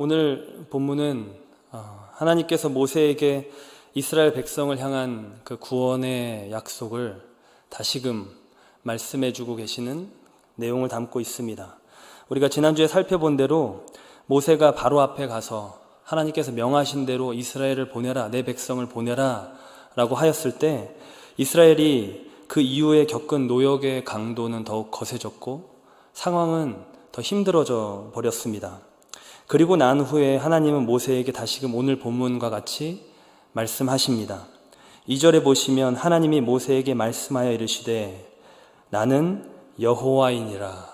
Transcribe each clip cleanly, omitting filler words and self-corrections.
오늘 본문은 하나님께서 모세에게 이스라엘 백성을 향한 그 구원의 약속을 다시금 말씀해주고 계시는 내용을 담고 있습니다. 우리가 지난주에 살펴본 대로 모세가 바로 앞에 가서 하나님께서 명하신 대로 이스라엘을 보내라, 내 백성을 보내라 라고 하였을 때 이스라엘이 그 이후에 겪은 노역의 강도는 더욱 거세졌고 상황은 더 힘들어져 버렸습니다. 그리고 난 후에 하나님은 모세에게 다시금 오늘 본문과 같이 말씀하십니다. 2절에 보시면 하나님이 모세에게 말씀하여 이르시되 나는 여호와이니라.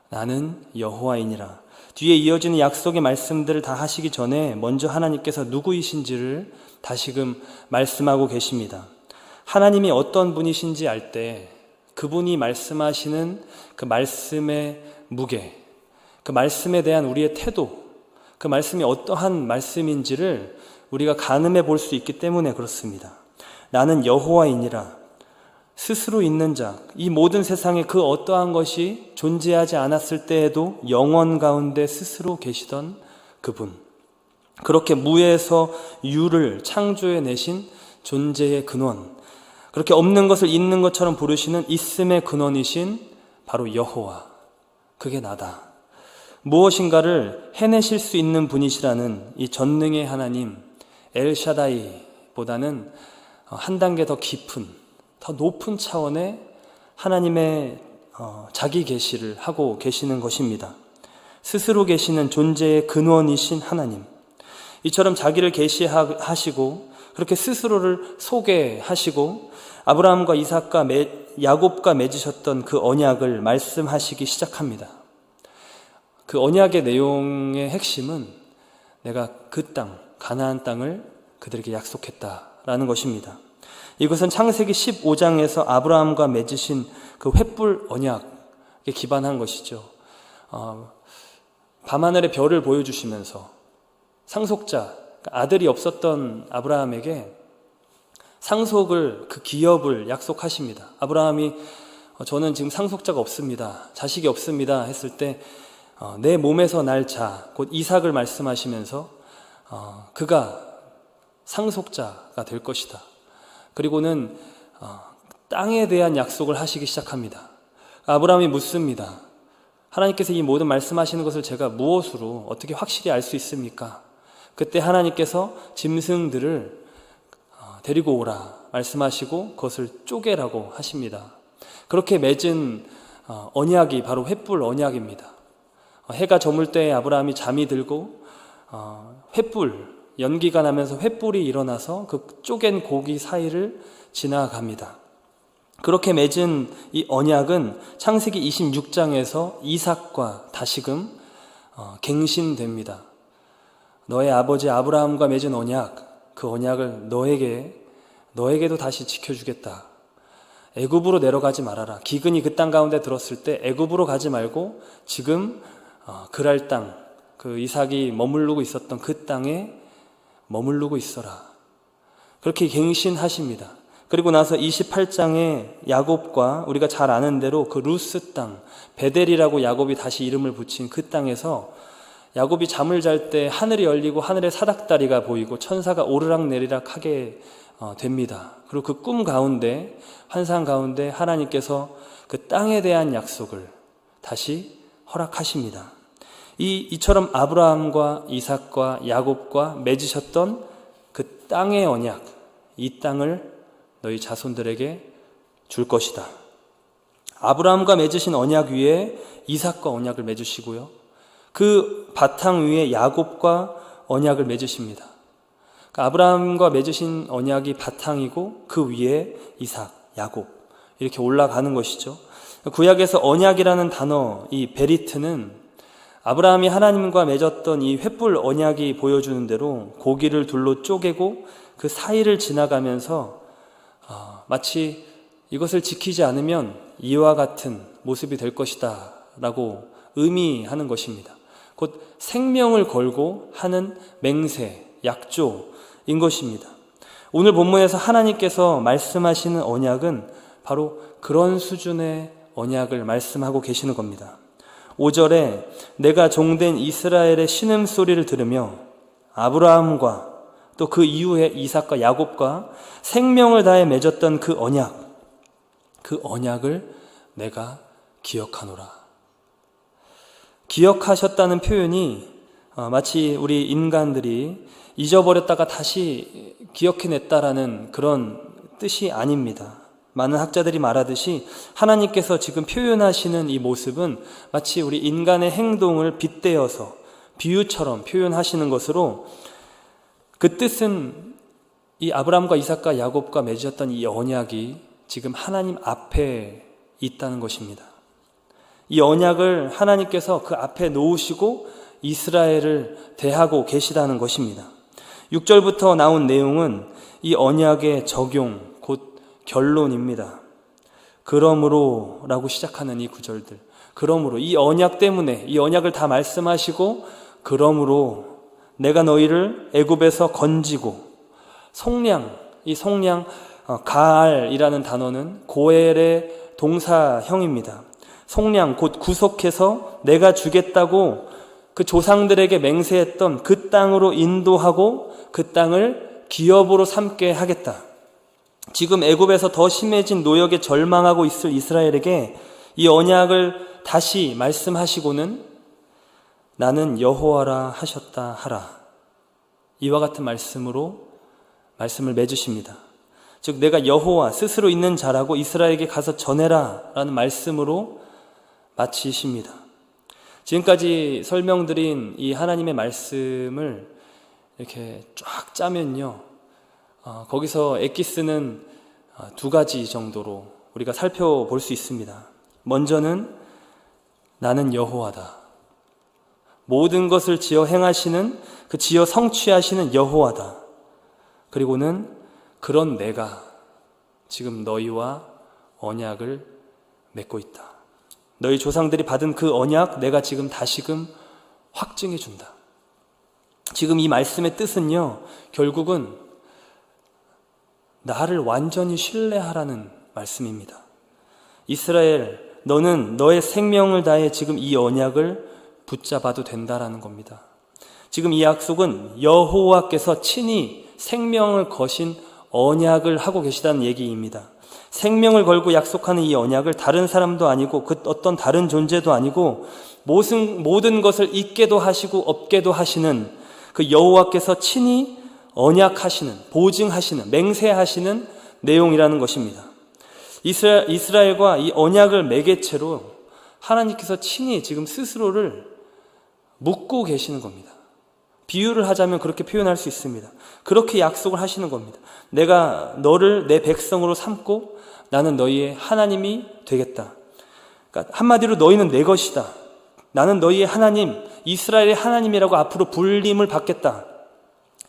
나는 여호와이니라. 뒤에 이어지는 약속의 말씀들을 다 하시기 전에 먼저 하나님께서 누구이신지를 다시금 말씀하고 계십니다. 하나님이 어떤 분이신지 알 때 그분이 말씀하시는 그 말씀의 무게, 그 말씀에 대한 우리의 태도, 그 말씀이 어떠한 말씀인지를 우리가 가늠해 볼 수 있기 때문에 그렇습니다. 나는 여호와이니라. 스스로 있는 자, 이 모든 세상에 그 어떠한 것이 존재하지 않았을 때에도 영원 가운데 스스로 계시던 그분, 그렇게 무에서 유를 창조해내신 존재의 근원, 그렇게 없는 것을 있는 것처럼 부르시는 있음의 근원이신 바로 여호와, 그게 나다. 무엇인가를 해내실 수 있는 분이시라는 이 전능의 하나님 엘샤다이보다는 한 단계 더 깊은, 더 높은 차원의 하나님의 자기 계시를 하고 계시는 것입니다. 스스로 계시는 존재의 근원이신 하나님, 이처럼 자기를 계시하시고 그렇게 스스로를 소개하시고 아브라함과 이삭과 야곱과 맺으셨던 그 언약을 말씀하시기 시작합니다. 그 언약의 내용의 핵심은 내가 그 땅, 가나안 땅을 그들에게 약속했다라는 것입니다. 이것은 창세기 15장에서 아브라함과 맺으신 그 횃불 언약에 기반한 것이죠. 밤하늘의 별을 보여주시면서 상속자, 아들이 없었던 아브라함에게 상속을, 그 기업을 약속하십니다. 아브라함이 저는 지금 상속자가 없습니다, 자식이 없습니다 했을 때 내 몸에서 날 자, 곧 이삭을 말씀하시면서 그가 상속자가 될 것이다. 그리고는 땅에 대한 약속을 하시기 시작합니다. 아브라함이 묻습니다. 하나님께서 이 모든 말씀하시는 것을 제가 무엇으로 어떻게 확실히 알 수 있습니까? 그때 하나님께서 짐승들을 데리고 오라 말씀하시고 그것을 쪼개라고 하십니다. 그렇게 맺은 언약이 바로 횃불 언약입니다. 해가 저물 때 아브라함이 잠이 들고 횃불, 연기가 나면서 횃불이 일어나서 그 쪼갠 고기 사이를 지나갑니다. 그렇게 맺은 이 언약은 창세기 26장에서 이삭과 다시금 갱신됩니다. 너의 아버지 아브라함과 맺은 언약, 그 언약을 너에게도 다시 지켜주겠다. 애굽으로 내려가지 말아라. 기근이 그 땅 가운데 들었을 때 애굽으로 가지 말고 지금 그랄 땅, 그 이삭이 머무르고 있었던 그 땅에 머무르고 있어라. 그렇게 갱신하십니다. 그리고 나서 28장에 야곱과 우리가 잘 아는 대로 그 루스 땅, 베델이라고 야곱이 다시 이름을 붙인 그 땅에서 야곱이 잠을 잘 때 하늘이 열리고 하늘에 사닥다리가 보이고 천사가 오르락내리락 하게 됩니다. 그리고 그 꿈 가운데, 환상 가운데 하나님께서 그 땅에 대한 약속을 다시 허락하십니다. 이처럼 아브라함과 이삭과 야곱과 맺으셨던 그 땅의 언약, 이 땅을 너희 자손들에게 줄 것이다. 아브라함과 맺으신 언약 위에 이삭과 언약을 맺으시고요, 그 바탕 위에 야곱과 언약을 맺으십니다. 그러니까 아브라함과 맺으신 언약이 바탕이고 그 위에 이삭, 야곱 이렇게 올라가는 것이죠. 구약에서 언약이라는 단어, 이 베리트는 아브라함이 하나님과 맺었던 이 횃불 언약이 보여주는 대로 고기를 둘로 쪼개고 그 사이를 지나가면서 마치 이것을 지키지 않으면 이와 같은 모습이 될 것이다 라고 의미하는 것입니다. 곧 생명을 걸고 하는 맹세, 약조인 것입니다. 오늘 본문에서 하나님께서 말씀하시는 언약은 바로 그런 수준의 언약을 말씀하고 계시는 겁니다. 5절에 내가 종된 이스라엘의 신음소리를 들으며 아브라함과 또 그 이후에 이삭과 야곱과 생명을 다해 맺었던 그 언약을 내가 기억하노라. 기억하셨다는 표현이 마치 우리 인간들이 잊어버렸다가 다시 기억해냈다라는 그런 뜻이 아닙니다. 많은 학자들이 말하듯이 하나님께서 지금 표현하시는 이 모습은 마치 우리 인간의 행동을 빗대어서 비유처럼 표현하시는 것으로, 그 뜻은 이 아브라함과 이삭과 야곱과 맺었던 이 언약이 지금 하나님 앞에 있다는 것입니다. 이 언약을 하나님께서 그 앞에 놓으시고 이스라엘을 대하고 계시다는 것입니다. 6절부터 나온 내용은 이 언약의 적용, 곧 결론입니다. 그러므로 라고 시작하는 이 구절들, 그러므로 이 언약 때문에, 이 언약을 다 말씀하시고 그러므로 내가 너희를 애굽에서 건지고, 이 속량 가알이라는 단어는 고엘의 동사형입니다. 속량 곧 구속해서 내가 주겠다고 그 조상들에게 맹세했던 그 땅으로 인도하고 그 땅을 기업으로 삼게 하겠다. 지금 애굽에서 더 심해진 노역에 절망하고 있을 이스라엘에게 이 언약을 다시 말씀하시고는 나는 여호와라 하셨다 하라. 이와 같은 말씀을 맺으십니다. 즉 내가 여호와 스스로 있는 자라고 이스라엘에게 가서 전해라 라는 말씀으로 마치십니다. 지금까지 설명드린 이 하나님의 말씀을 이렇게 쫙 짜면요, 거기서 엑기스는 두 가지 정도로 우리가 살펴볼 수 있습니다. 먼저는 나는 여호와다. 모든 것을 지어 행하시는, 그 지어 성취하시는 여호와다. 그리고는 그런 내가 지금 너희와 언약을 맺고 있다. 너희 조상들이 받은 그 언약 내가 지금 다시금 확증해 준다. 지금 이 말씀의 뜻은요, 결국은 나를 완전히 신뢰하라는 말씀입니다. 이스라엘, 너는 너의 생명을 다해 지금 이 언약을 붙잡아도 된다라는 겁니다. 지금 이 약속은 여호와께서 친히 생명을 거신 언약을 하고 계시다는 얘기입니다. 생명을 걸고 약속하는 이 언약을 다른 사람도 아니고 그 어떤 다른 존재도 아니고 모든 것을 있게도 하시고 없게도 하시는 그 여호와께서 친히 언약하시는, 보증하시는, 맹세하시는 내용이라는 것입니다. 이스라엘과 이 언약을 매개체로 하나님께서 친히 지금 스스로를 묻고 계시는 겁니다. 비유를 하자면 그렇게 표현할 수 있습니다. 그렇게 약속을 하시는 겁니다. 내가 너를 내 백성으로 삼고 나는 너희의 하나님이 되겠다. 그러니까 한마디로 너희는 내 것이다. 나는 너희의 하나님, 이스라엘의 하나님이라고 앞으로 불림을 받겠다.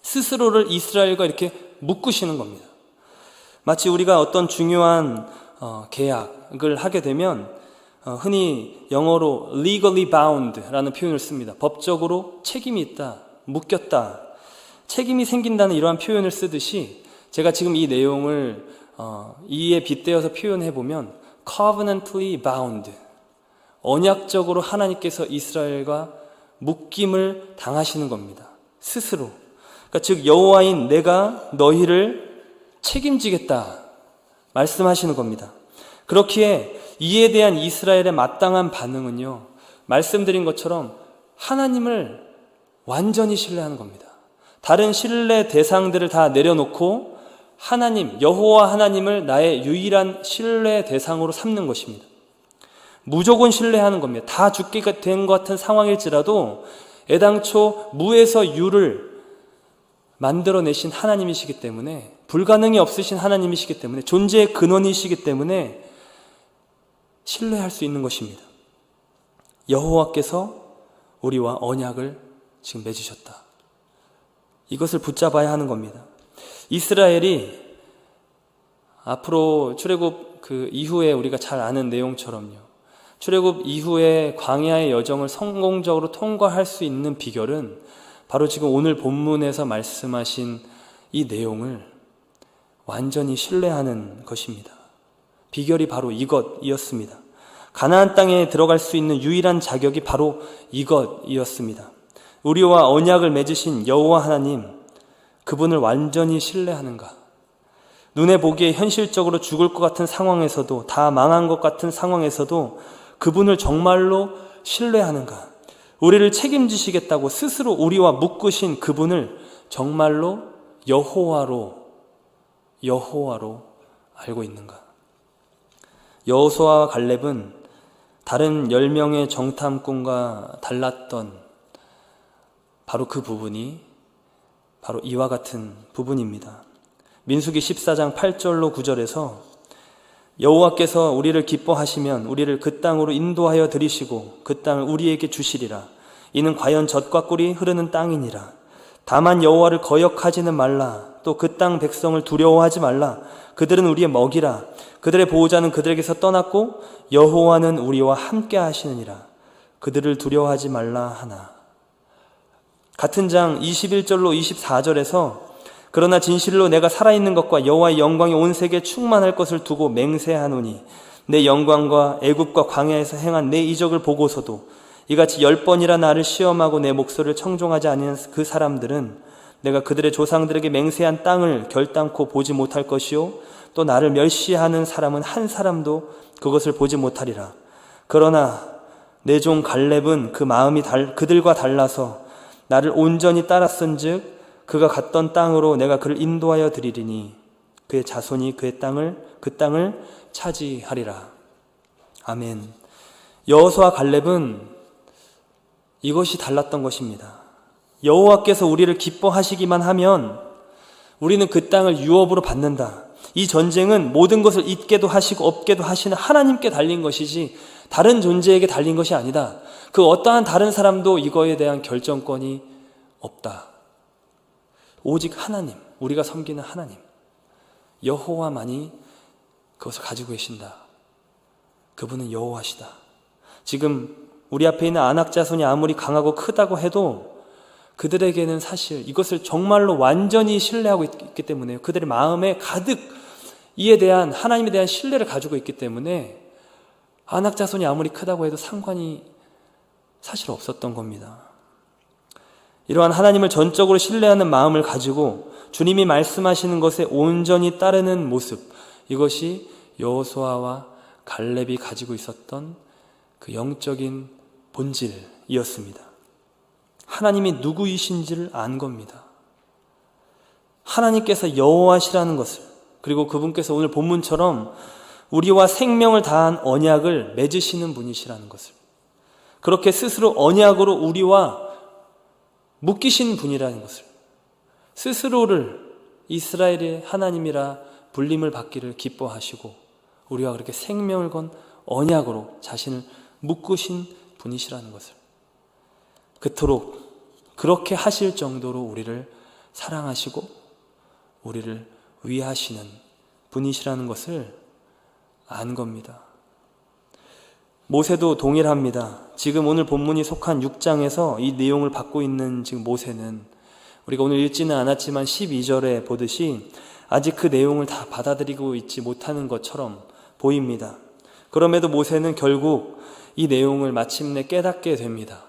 스스로를 이스라엘과 이렇게 묶으시는 겁니다. 마치 우리가 어떤 중요한 계약을 하게 되면 흔히 영어로 legally bound라는 표현을 씁니다. 법적으로 책임이 있다, 묶였다, 책임이 생긴다는 이러한 표현을 쓰듯이 제가 지금 이 내용을 이에 빗대어서 표현해 보면 covenantally bound, 언약적으로 하나님께서 이스라엘과 묶임을 당하시는 겁니다. 스스로. 그러니까 즉 여호와인 내가 너희를 책임지겠다 말씀하시는 겁니다. 그렇기에 이에 대한 이스라엘의 마땅한 반응은요, 말씀드린 것처럼 하나님을 완전히 신뢰하는 겁니다. 다른 신뢰 대상들을 다 내려놓고 하나님, 여호와 하나님을 나의 유일한 신뢰 대상으로 삼는 것입니다. 무조건 신뢰하는 겁니다. 다 죽게 된 것 같은 상황일지라도 애당초 무에서 유를 만들어내신 하나님이시기 때문에, 불가능이 없으신 하나님이시기 때문에, 존재의 근원이시기 때문에 신뢰할 수 있는 것입니다. 여호와께서 우리와 언약을 지금 맺으셨다. 이것을 붙잡아야 하는 겁니다. 이스라엘이 앞으로 출애굽 그 이후에 우리가 잘 아는 내용처럼요, 출애굽 이후에 광야의 여정을 성공적으로 통과할 수 있는 비결은 바로 지금 오늘 본문에서 말씀하신 이 내용을 완전히 신뢰하는 것입니다. 비결이 바로 이것이었습니다. 가나안 땅에 들어갈 수 있는 유일한 자격이 바로 이것이었습니다. 우리와 언약을 맺으신 여호와 하나님, 그분을 완전히 신뢰하는가? 눈에 보기에 현실적으로 죽을 것 같은 상황에서도, 다 망한 것 같은 상황에서도 그분을 정말로 신뢰하는가? 우리를 책임지시겠다고 스스로 우리와 묶으신 그분을 정말로 여호와로 알고 있는가? 여호수아와 갈렙은 다른 10명의 정탐꾼과 달랐던 바로 그 부분이 바로 이와 같은 부분입니다. 민수기 14장 8절로 9절에서 여호와께서 우리를 기뻐하시면 우리를 그 땅으로 인도하여 들이시고 그 땅을 우리에게 주시리라. 이는 과연 젖과 꿀이 흐르는 땅이니라. 다만 여호와를 거역하지는 말라. 또 그 땅 백성을 두려워하지 말라. 그들은 우리의 먹이라. 그들의 보호자는 그들에게서 떠났고 여호와는 우리와 함께 하시느니라. 그들을 두려워하지 말라 하나. 같은 장 21절로 24절에서 그러나 진실로 내가 살아있는 것과 여호와의 영광이 온 세계에 충만할 것을 두고 맹세하노니 내 영광과 애굽과 광야에서 행한 내 이적을 보고서도 이같이 10번이나 나를 시험하고 내 목소리를 청종하지 않는 그 사람들은 내가 그들의 조상들에게 맹세한 땅을 결단코 보지 못할 것이요 또 나를 멸시하는 사람은 한 사람도 그것을 보지 못하리라. 그러나 내 종 갈렙은 그 마음이 그들과 달라서 나를 온전히 따랐은즉 그가 갔던 땅으로 내가 그를 인도하여 드리리니 그의 자손이 그 땅을 차지하리라. 아멘. 여호수아 갈렙은 이것이 달랐던 것입니다. 여호와께서 우리를 기뻐하시기만 하면 우리는 그 땅을 유업으로 받는다. 이 전쟁은 모든 것을 있게도 하시고 없게도 하시는 하나님께 달린 것이지 다른 존재에게 달린 것이 아니다. 그 어떠한 다른 사람도 이거에 대한 결정권이 없다. 오직 하나님, 우리가 섬기는 하나님, 여호와만이 그것을 가지고 계신다. 그분은 여호와시다. 지금 우리 앞에 있는 안악자손이 아무리 강하고 크다고 해도 그들에게는 사실 이것을 정말로 완전히 신뢰하고 있기 때문에 그들의 마음에 가득 이에 대한 하나님에 대한 신뢰를 가지고 있기 때문에 안악자손이 아무리 크다고 해도 상관이 사실 없었던 겁니다. 이러한 하나님을 전적으로 신뢰하는 마음을 가지고 주님이 말씀하시는 것에 온전히 따르는 모습, 이것이 여호수아와 갈렙이 가지고 있었던 그 영적인 본질이었습니다. 하나님이 누구이신지를 안 겁니다. 하나님께서 여호와시라는 것을, 그리고 그분께서 오늘 본문처럼 우리와 생명을 다한 언약을 맺으시는 분이시라는 것을, 그렇게 스스로 언약으로 우리와 묶이신 분이라는 것을, 스스로를 이스라엘의 하나님이라 불림을 받기를 기뻐하시고 우리와 그렇게 생명을 건 언약으로 자신을 묶으신 분이시라는 것을, 그토록 그렇게 하실 정도로 우리를 사랑하시고 우리를 위하시는 분이시라는 것을 안 겁니다. 모세도 동일합니다. 지금 오늘 본문이 속한 6장에서 이 내용을 받고 있는 지금 모세는 우리가 오늘 읽지는 않았지만 12절에 보듯이 아직 그 내용을 다 받아들이고 있지 못하는 것처럼 보입니다. 그럼에도 모세는 결국 이 내용을 마침내 깨닫게 됩니다.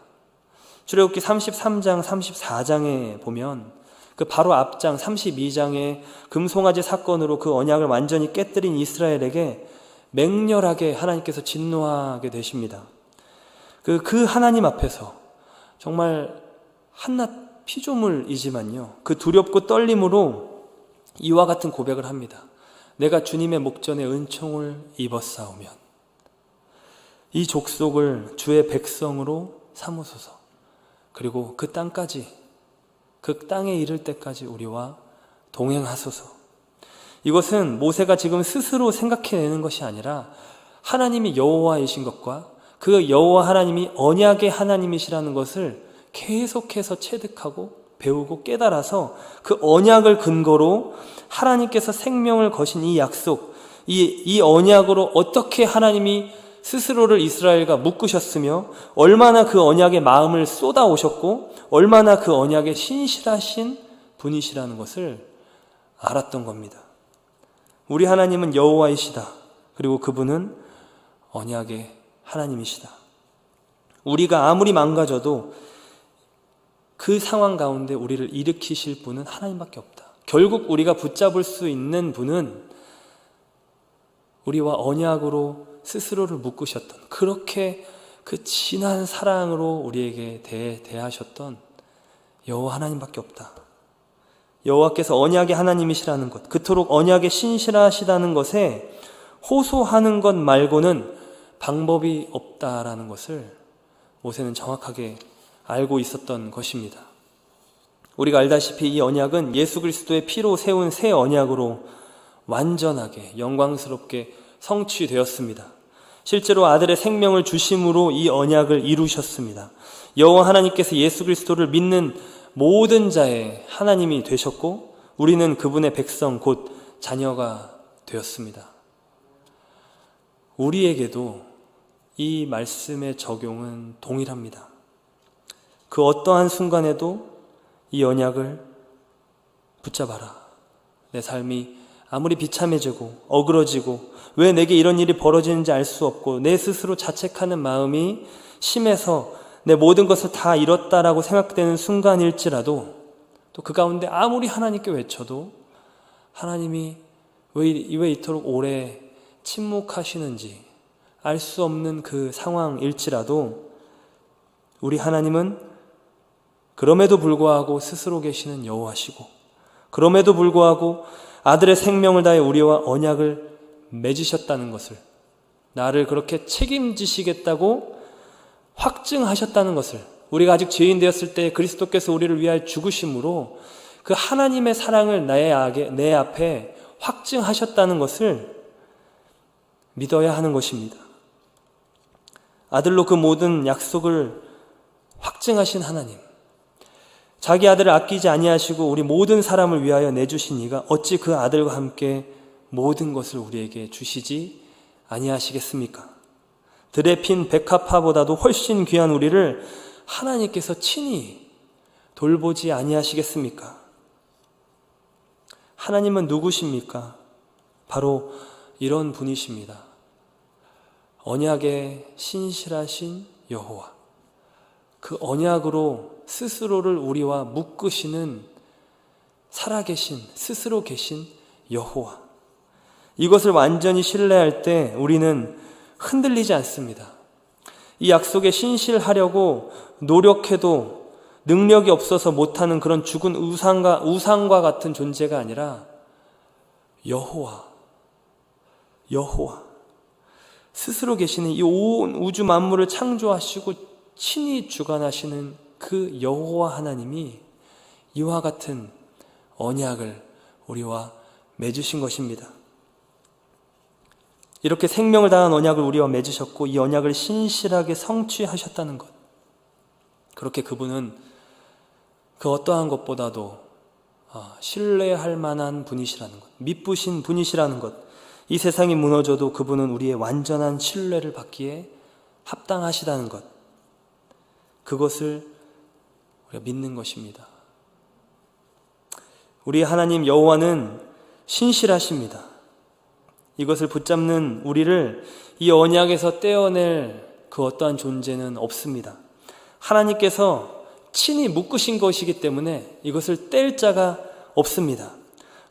출애굽기 33장, 34장에 보면 그 바로 앞장 32장의 금송아지 사건으로 그 언약을 완전히 깨뜨린 이스라엘에게 맹렬하게 하나님께서 진노하게 되십니다. 그 하나님 앞에서 정말 한낱 피조물이지만요, 그 두렵고 떨림으로 이와 같은 고백을 합니다. 내가 주님의 목전에 은총을 입었사오면 이 족속을 주의 백성으로 삼으소서. 그리고 그 땅까지, 그 땅에 이를 때까지 우리와 동행하소서. 이것은 모세가 지금 스스로 생각해내는 것이 아니라 하나님이 여호와이신 것과 그 여호와 하나님이 언약의 하나님이시라는 것을 계속해서 체득하고 배우고 깨달아서 그 언약을 근거로 하나님께서 생명을 거신 이 약속, 이 언약으로 어떻게 하나님이 스스로를 이스라엘과 묶으셨으며 얼마나 그 언약의 마음을 쏟아오셨고 얼마나 그 언약에 신실하신 분이시라는 것을 알았던 겁니다. 우리 하나님은 여호와이시다. 그리고 그분은 언약의 하나님이시다. 우리가 아무리 망가져도 그 상황 가운데 우리를 일으키실 분은 하나님밖에 없다. 결국 우리가 붙잡을 수 있는 분은 우리와 언약으로 스스로를 묶으셨던, 그렇게 그 진한 사랑으로 우리에게 대하셨던 여호와 하나님밖에 없다. 여호와께서 언약의 하나님이시라는 것, 그토록 언약에 신실하시다는 것에 호소하는 것 말고는 방법이 없다라는 것을 모세는 정확하게 알고 있었던 것입니다. 우리가 알다시피 이 언약은 예수 그리스도의 피로 세운 새 언약으로 완전하게 영광스럽게 성취되었습니다. 실제로 아들의 생명을 주심으로 이 언약을 이루셨습니다. 여호와 하나님께서 예수 그리스도를 믿는 모든 자의 하나님이 되셨고 우리는 그분의 백성 곧 자녀가 되었습니다. 우리에게도 이 말씀의 적용은 동일합니다. 그 어떠한 순간에도 이 언약을 붙잡아라. 내 삶이 아무리 비참해지고 어그러지고 왜 내게 이런 일이 벌어지는지 알 수 없고 내 스스로 자책하는 마음이 심해서 내 모든 것을 다 잃었다라고 생각되는 순간일지라도 또 그 가운데 아무리 하나님께 외쳐도 하나님이 왜 이토록 오래 침묵하시는지 알 수 없는 그 상황일지라도 우리 하나님은 그럼에도 불구하고 스스로 계시는 여호와시고 그럼에도 불구하고 아들의 생명을 다해 우리와 언약을 맺으셨다는 것을, 나를 그렇게 책임지시겠다고 확증하셨다는 것을, 우리가 아직 죄인 되었을 때 그리스도께서 우리를 위하여 죽으심으로 그 하나님의 사랑을 내 앞에 확증하셨다는 것을 믿어야 하는 것입니다. 아들로 그 모든 약속을 확증하신 하나님, 자기 아들을 아끼지 아니하시고 우리 모든 사람을 위하여 내주신 이가 어찌 그 아들과 함께 모든 것을 우리에게 주시지 아니하시겠습니까? 들에 핀 백합화보다도 훨씬 귀한 우리를 하나님께서 친히 돌보지 아니하시겠습니까? 하나님은 누구십니까? 바로 이런 분이십니다. 언약에 신실하신 여호와, 그 언약으로 스스로를 우리와 묶으시는 살아계신, 스스로 계신 여호와, 이것을 완전히 신뢰할 때 우리는 흔들리지 않습니다. 이 약속에 신실하려고 노력해도 능력이 없어서 못하는 그런 죽은 우상과 같은 존재가 아니라 여호와, 스스로 계시는 이 온 우주 만물을 창조하시고 친히 주관하시는 그 여호와 하나님이 이와 같은 언약을 우리와 맺으신 것입니다. 이렇게 생명을 다한 언약을 우리와 맺으셨고 이 언약을 신실하게 성취하셨다는 것, 그렇게 그분은 그 어떠한 것보다도 신뢰할 만한 분이시라는 것, 믿부신 분이시라는 것, 이 세상이 무너져도 그분은 우리의 완전한 신뢰를 받기에 합당하시다는 것, 그것을 우리가 믿는 것입니다. 우리 하나님 여호와는 신실하십니다. 이것을 붙잡는 우리를 이 언약에서 떼어낼 그 어떠한 존재는 없습니다. 하나님께서 친히 묶으신 것이기 때문에 이것을 뗄 자가 없습니다.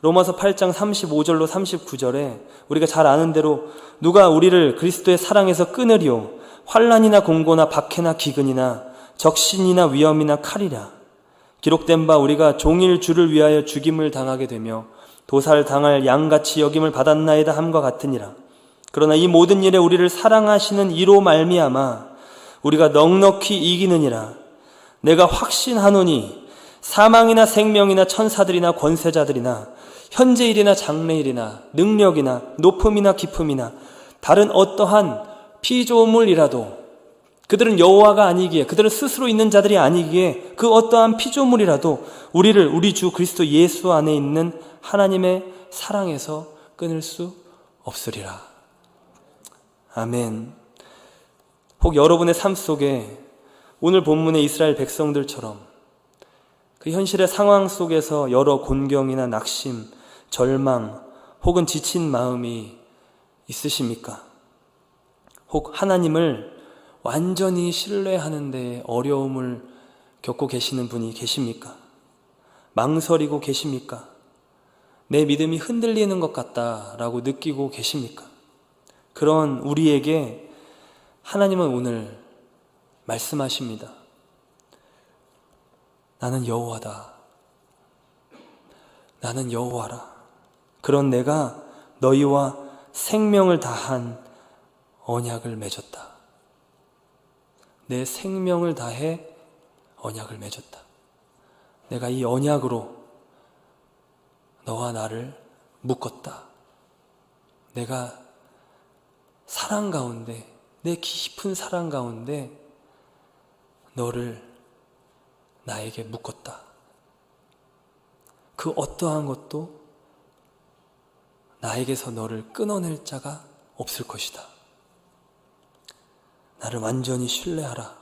로마서 8장 35절로 39절에 우리가 잘 아는 대로 누가 우리를 그리스도의 사랑에서 끊으리요? 환난이나 공고나 박해나 기근이나 적신이나 위험이나 칼이라. 기록된 바 우리가 종일 주를 위하여 죽임을 당하게 되며 도살당할 양같이 여김을 받았나이다 함과 같으니라. 그러나 이 모든 일에 우리를 사랑하시는 이로 말미암아 우리가 넉넉히 이기느니라. 내가 확신하노니 사망이나 생명이나 천사들이나 권세자들이나 현재일이나 장래일이나 능력이나 높음이나 깊음이나 다른 어떠한 피조물이라도, 그들은 여호와가 아니기에, 그들은 스스로 있는 자들이 아니기에 그 어떠한 피조물이라도 우리를 우리 주 그리스도 예수 안에 있는 하나님의 사랑에서 끊을 수 없으리라. 아멘. 혹 여러분의 삶 속에 오늘 본문의 이스라엘 백성들처럼 그 현실의 상황 속에서 여러 곤경이나 낙심, 절망 혹은 지친 마음이 있으십니까? 혹 하나님을 완전히 신뢰하는 데 어려움을 겪고 계시는 분이 계십니까? 망설이고 계십니까? 내 믿음이 흔들리는 것 같다라고 느끼고 계십니까? 그런 우리에게 하나님은 오늘 말씀하십니다. 나는 여호와다. 나는 여호와라. 그런 내가 너희와 생명을 다한 언약을 맺었다. 내 생명을 다해 언약을 맺었다. 내가 이 언약으로 너와 나를 묶었다. 내가 사랑 가운데, 내 깊은 사랑 가운데 너를 나에게 묶었다. 그 어떠한 것도 나에게서 너를 끊어낼 자가 없을 것이다. 나를 완전히 신뢰하라.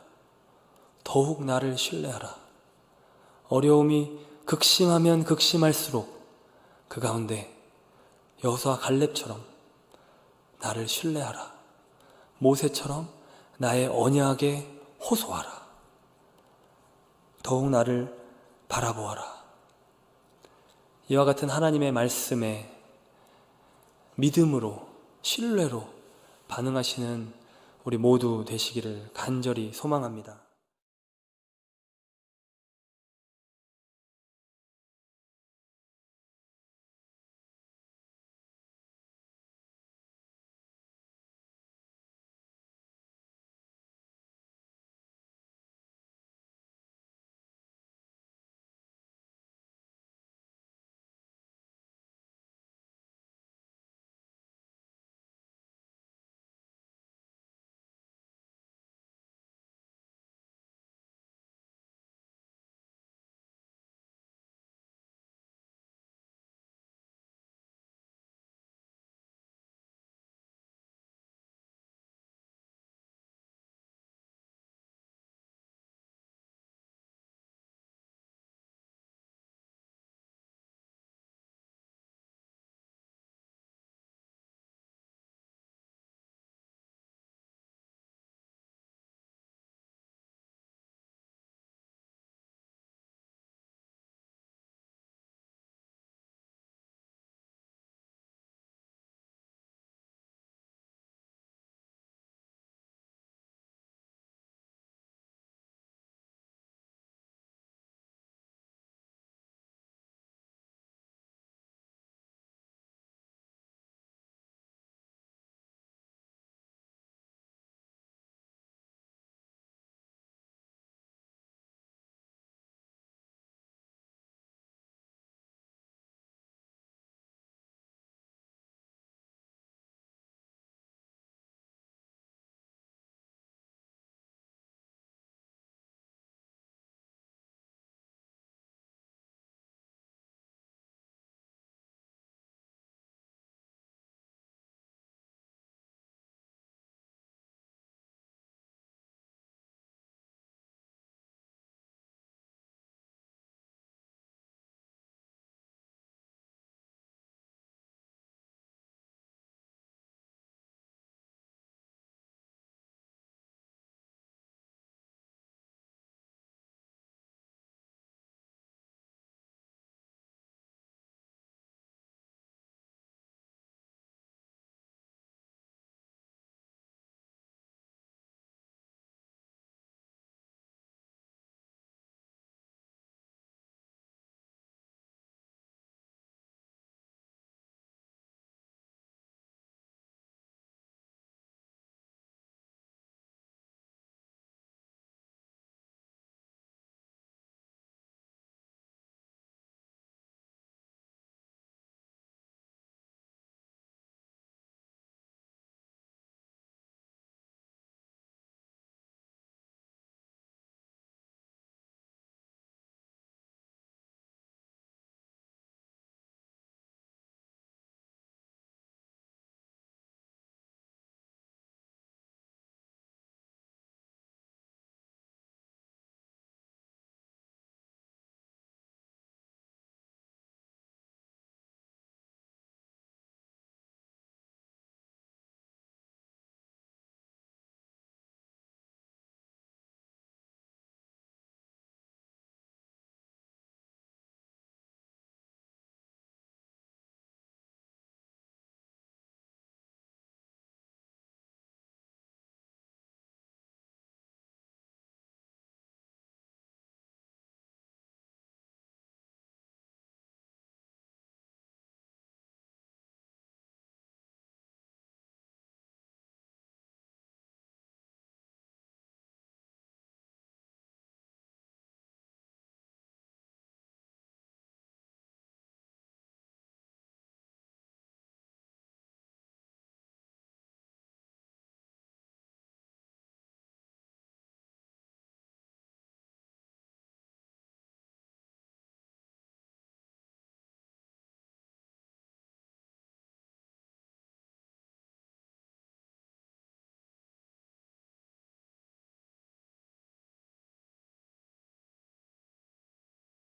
더욱 나를 신뢰하라. 어려움이 극심하면 극심할수록 그 가운데 여호수아 갈렙처럼 나를 신뢰하라. 모세처럼 나의 언약에 호소하라. 더욱 나를 바라보아라. 이와 같은 하나님의 말씀에 믿음으로, 신뢰로 반응하시는 우리 모두 되시기를 간절히 소망합니다.